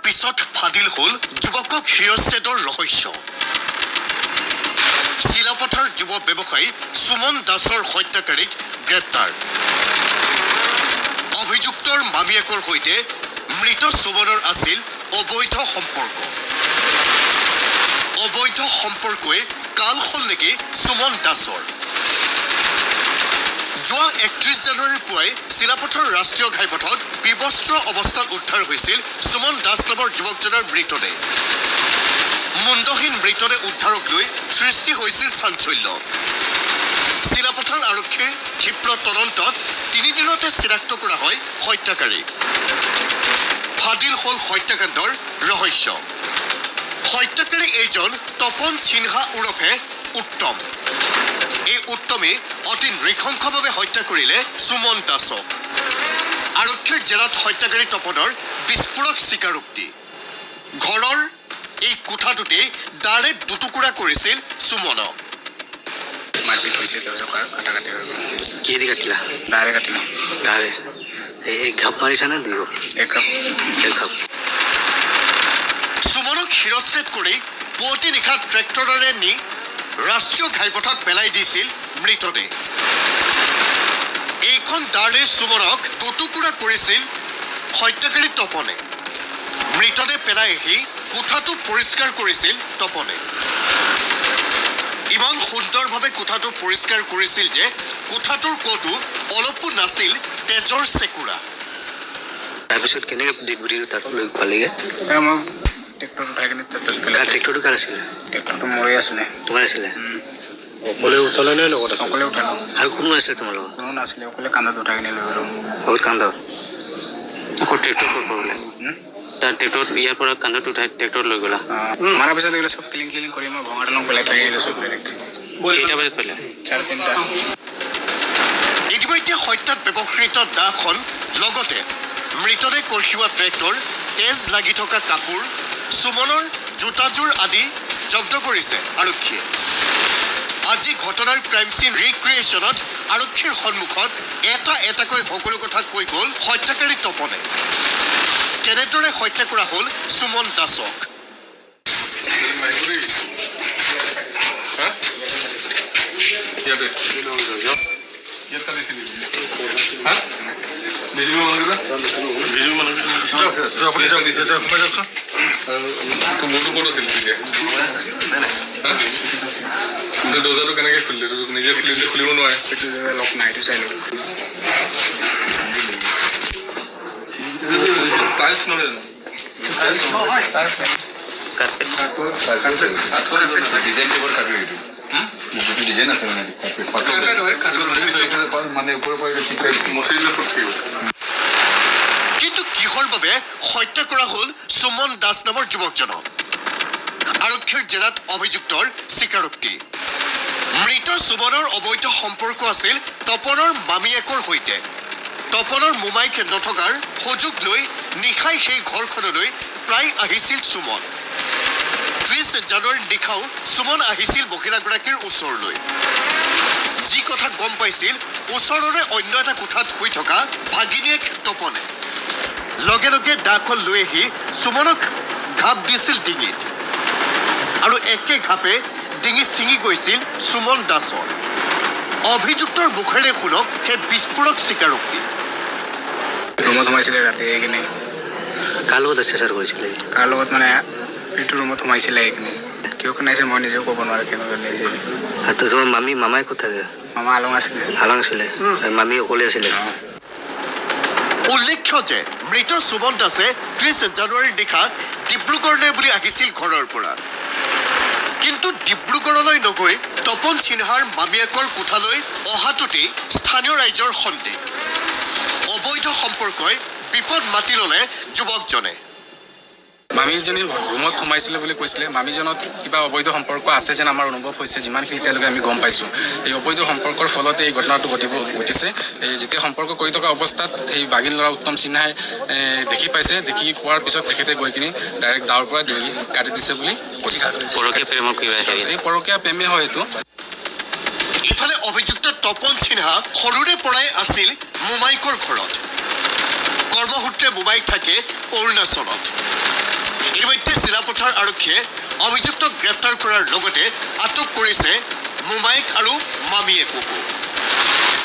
পিছত ফাদিল হ'ল যুৱকক শিৰচ্ছেদৰ ৰহস্য চিলাপথাৰ যুৱ ব্যৱসায়ী সুমন দাসৰ হত্যাকাৰীক গ্ৰেপ্তাৰ অভিযুক্তৰ মামীয়েকৰ সৈতে মৃত সুমনৰ আছিল অবৈধ সম্পৰ্কই কাল হ'ল নেকি সুমন দাসৰ যোৱা 31 জানুৱাৰীৰ পুৱাই চিলাপথাৰ ৰাষ্ট্ৰীয় ঘাইপথত বিবস্ত্ৰ অৱস্থাত উদ্ধাৰ হৈছিল সুমন দাস নামৰ যুৱকজনৰ মৃতদেহ মুণ্ডহীন মৃতদেহ উদ্ধাৰক লৈ সৃষ্টি হৈছিল চাঞ্চল্য চিলাপথাৰ আৰক্ষীৰ ক্ষিপ্ৰ তদন্তত 3 দিনতে চিনাক্ত কৰা হয় হত্যাকাৰী ফাদিল হ'ল হত্যাকাণ্ডৰ ৰহস্য হত্যাকাৰী এইজন তপন সিনহা ওৰফে উত্তম এই উত্তমে অতি নৃশংসভাৱে হত্যা কৰিলে সুমন দাসক আৰক্ষীৰ জেৰাত হত্যাকাৰী তপনৰ বিস্ফোৰক স্বীকাৰোক্তি ঘৰৰ এই কোঠাটোতে দাৰে দুটুকুৰা কৰিছিল সুমনক মাৰপিট হৈছে দৰ্শকৰ কাটাকাটি কি দি কাটিলা দাৰে কাটিলো দাৰে এই ঘাপ মাৰিছা নে দিব এক ঘাপ সুমনক শিৰচ্ছেদ কৰি পুৱতি নিশা ট্ৰেক্টৰেৰে নি ৰাষ্ট্ৰীয় ঘাইপথত পেলাই দিছিল মৃতদেহ এইখন দাৰে সুমনক দুটুকুৰা কৰিছিল হত্যাকাৰী তপনে মৃতদেহ পেলাই আহি কোঠাটো পৰিষ্কাৰ কৰিছিল তপনে ইমান সুন্দৰভাৱে কোঠাটো পৰিষ্কাৰ কৰিছিল যে কোঠাটোৰ ক'তো অলপো নাছিল তেজৰ চেকুৰা তাৰপিছত কেনেকৈ ডিগবুৰিটো তাত লৈ পালেগৈ মই ট্ৰেক্টৰ উঠাই কিনে ট্ৰেক্টৰটো কাৰ আছিলে ট্ৰেক্টৰটো মৰি আছিলে তোমাৰ আছিলে অকলে উঠালে নে লগত অকলে উঠালোঁ আৰু কোনো আছিলে তোমাৰ লগত কোনো নাছিলে অকলে কান্ধত উঠাই কিনে লৈ গ'লোঁ বহুত কান্দত আকৌ ট্ৰেক্টৰ ক'ত পাবলৈ তাৰ ট্ৰেক্টৰত ইয়াৰ পৰা কান্ধত উঠাই ট্ৰেক্টৰত লৈ গ'লা মাৰাৰ পিছত এইবিলাক চব ক্লিন কৰি মই ভঙা দলং পেলাই থৈ আহিলোঁ চব ডাইৰেক্ট কেইটা বজাত পালে 3:30 ইতিমধ্যে হত্যাত ব্যৱহৃত দাখন লগতে মৃতদেহ কঢ়িওৱা ট্ৰেক্টৰ তেজ লাগি থকা কাপোৰ সুমনৰ জোতাযোৰ আদি জব্দ কৰিছে আৰক্ষীয়ে আজি ঘটনাৰ ক্ৰাইম চিন ৰিক্ৰিয়েশ্যনত আৰক্ষীৰ সন্মুখত এটাকৈ সকলো কথা কৈ গ'ল হত্যাকাৰী তপনে কেনেদৰে হত্যা কৰা হ'ল সুমন দাসক দৰ্জাটো কেনেকৈ খুলিলে নিজে খুলিলে খুলিব নোৱাৰে লক নাই এইটো চাই ল'ব টাইলছ নহয় ডিজাইন পেপাৰ কাটি এইটো ডিজাইন আছে মানে ওপৰৰ পৰা কিন্তু কিহৰ বাবে হত্যা কৰা হ'ল সুমন দাস নামৰ যুৱকজনক আৰক্ষীৰ জেৰাত অভিযুক্তৰ স্বীকাৰোক্তি মৃত সুমনৰ অবৈধ সম্পৰ্ক আছিল তপনৰ মামীয়েকৰ সৈতে তপনৰ মোমাইক নথকাৰ সুযোগ লৈ নিশাই সেই ঘৰখনলৈ প্ৰায় আহিছিল সুমন 30 জানুৱাৰীৰ নিশাও সুমন আহিছিল মহিলাগৰাকীৰ ওচৰলৈ যি কথা গম পাইছিল ওচৰৰে অন্য এটা কোঠাত শুই থকা ভাগিনীয়েক তপনে লগে লগে দাখন লৈ আহি সুমনক ঘাপ দিছিল ডিঙিত আৰু একে ঘাপে ডিঙি ছিঙি গৈছিল সুমন দাসৰ অভিযুক্তৰ মুখেৰে শুনক সেই বিস্ফোৰক স্বীকাৰোক্তি ৰুমত সোমাইছিলে ৰাতি এইখিনি কাৰ লগত অত্যাচাৰ কৰিছিলে কাৰ লগত মানে এইটো ৰুমত সোমাইছিলে এইখিনি কিয় শুনাইছে মই নিজেও ক'ব নোৱাৰোঁ কেনেকৈ নিছে আৰু তোমাৰ মামাই ক'ত থাকে মামা আলং আছিলে মামী অকলে আছিলে উল্লেখ্য যে মৃত সুমন দাসে 30 জানুৱাৰীৰ নিশা ডিব্ৰুগড়লৈ বুলি আহিছিল ঘৰৰ পৰা কিন্তু ডিব্ৰুগড়লৈ নগৈ তপন সিনহাৰ মামীয়েকৰ কোঠালৈ অহাটোতেই স্থানীয় ৰাইজৰ সন্দেহ অবৈধ সম্পৰ্কই বিপদ মাতি ল'লে যুৱকজনে মামীজনী ৰুমত সোমাইছিলে বুলি কৈছিলে মামীজনত কিবা অবৈধ সম্পৰ্ক আছে যেন আমাৰ অনুভৱ হৈছে যিমানখিনি এতিয়ালৈকে আমি গম পাইছোঁ এই অবৈধ সম্পৰ্কৰ ফলতে এই ঘটনাটো ঘটিছে যেতিয়া সম্পৰ্ক কৰি থকা অৱস্থাত এই বাগিন ল'ৰা উত্তম সিনহাই দেখি পাইছে দেখি পোৱাৰ পিছত তেখেতে গৈ কিনি ডাইৰেক্ট দাৱৰ পৰা ডিঙি কাটি দিছে বুলি কৈছে এই পৰকীয়া প্ৰেমে হয় এইটো ইফালে অভিযুক্ত তপন সিনহা সৰুৰে পৰাই আছিল মোমাইকৰ ঘৰত কৰ্মসূত্ৰে মোমাইক থাকে অৰুণাচলত ইতিমধ্যে চিলাপথাৰ আৰক্ষীয়ে অভিযুক্তক গ্ৰেপ্তাৰ কৰাৰ লগতে আটক কৰিছে মোমাইক আৰু মামীয়েককো